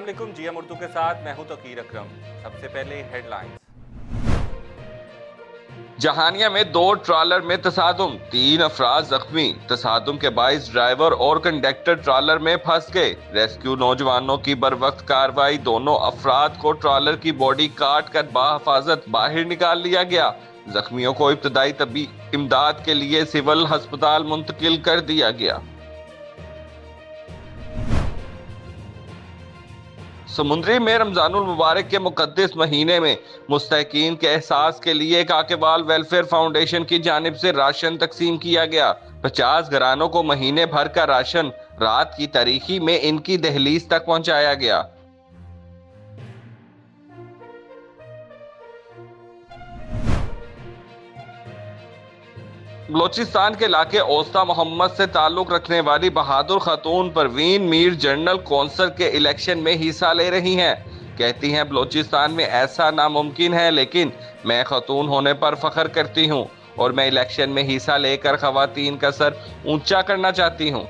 अस्सलाम वालेकुम। जीएम उर्दू के साथ मैं हूं तकीर अकरम। सबसे पहले हेडलाइंस। जहानिया में 2 ट्रालर में तसादुम, 3 अफराद जख्मी। तसादुम के बाइस ड्राइवर और कंडक्टर ट्रालर में फंस गए। रेस्क्यू नौजवानों की बरवक्त कार्रवाई, दोनों अफराद को ट्रालर की बॉडी काट कर बाहिफाजत बाहर निकाल लिया गया। जख्मियों को इब्तदाई तबी इमदाद के लिए सिविल अस्पताल मुंतकिल कर दिया गया। समुद्री में रमजानुल मुबारक के मुकद्दस महीने में मुस्तहकीन के एहसास के लिए काकेवाल वेलफेयर फाउंडेशन की जानिब से राशन तकसीम किया गया। 50 घरानों को महीने भर का राशन रात की तारीखी में इनकी दहलीज तक पहुंचाया गया। बलोचिस्तान के इलाके औस्ता मोहम्मद से ताल्लुक रखने वाली बहादुर खातून परवीन मीर जनरल कौंसल के इलेक्शन में हिस्सा ले रही हैं। कहती हैं बलोचिस्तान में ऐसा नामुमकिन है, लेकिन मैं खातून होने पर फख्र करती हूं और मैं इलेक्शन में हिस्सा लेकर खवातीन का सर ऊंचा करना चाहती हूं।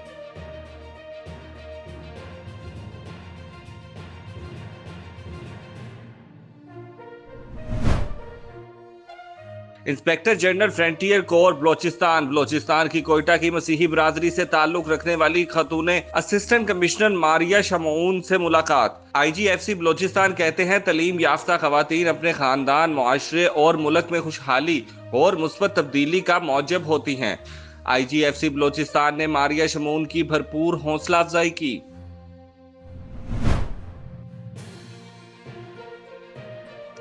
Inspector general frontier core Balochistan की कोयटा की मसीही बरादरी से ताल्लुक रखने वाली खातून असिस्टेंट कमिश्नर मारिया शमऊन से मुलाकात। IGFC बलोचिस्तान कहते हैं तलीम याफ्ता खवातीन अपने खानदान, मुआशरे और मुल्क में खुशहाली और मुस्बत तब्दीली का मौजब होती हैं। IGFC बलोचिस्तान ने मारिया शमऊन की भरपूर हौसला अफजाई की।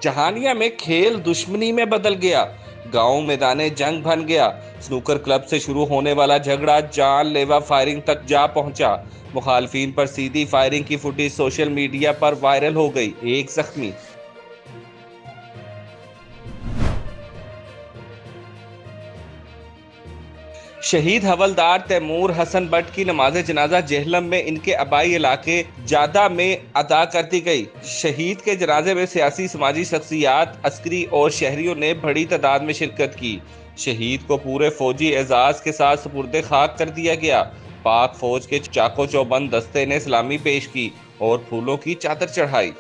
जहानिया में खेल दुश्मनी में बदल गया, गांव मैदाने जंग बन गया। स्नूकर क्लब से शुरू होने वाला झगड़ा जानलेवा फायरिंग तक जा पहुंचा। मुखालफिन पर सीधी फायरिंग की फुटेज सोशल मीडिया पर वायरल हो गई, एक जख्मी। शहीद हवलदार तैमूर हसन भट्ट की नमाज जनाजा जेहलम में इनके आबाई इलाके जादा में अदा कर दी गई। शहीद के जनाजे में सियासी समाजी शख्सियात, अस्करी और शहरियों ने बड़ी तादाद में शिरकत की। शहीद को पूरे फौजी एजाज के साथ सुपुर्दे खाक कर दिया गया। पाक फौज के चाको चौबंद दस्ते ने सलामी पेश की और फूलों की चादर चढ़ाई।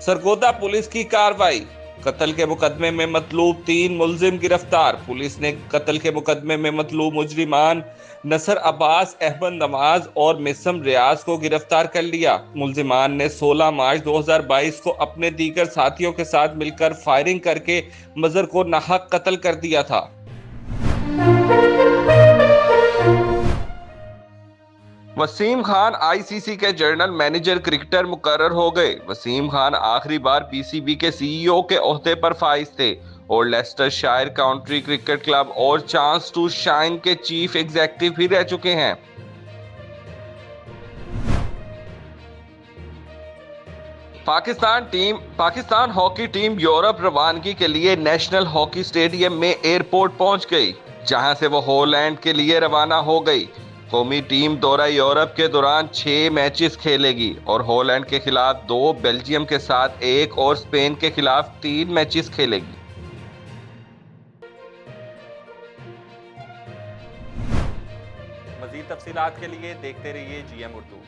सरगोदा पुलिस की कार्रवाई, कत्ल के मुकदमे में मतलूब 3 मुलजिम गिरफ्तार। पुलिस ने कत्ल के मुकदमे में मतलूब मुजरिमान नसर अब्बास, अहमद नवाज और मिसम रियाज को गिरफ्तार कर लिया। मुलजिमान ने 16 मार्च 2022 को अपने दीगर साथियों के साथ मिलकर फायरिंग करके मजर को नाहक कत्ल कर दिया था। वसीम खान ICC के जनरल मैनेजर क्रिकेटर मुकर्रर हो गए। वसीम खान आखिरी बार PCB के CEO के ओहदे पर फाइज थे और लेस्टर शायर काउंटी क्रिकेट क्लब और चांस टू शाइन के चीफ एग्जीक्यूटिव भी रह चुके हैं। पाकिस्तान हॉकी टीम यूरोप रवानगी के लिए नेशनल हॉकी स्टेडियम में एयरपोर्ट पहुंच गई, जहां से वो हॉलैंड के लिए रवाना हो गई। कौमी टीम दौरा यूरोप के दौरान 6 मैचेस खेलेगी और हॉलैंड के खिलाफ 2, बेल्जियम के साथ 1 और स्पेन के खिलाफ 3 मैचेस खेलेगी। मज़ीद तफसीलात के लिए देखते रहिए GM उर्दू।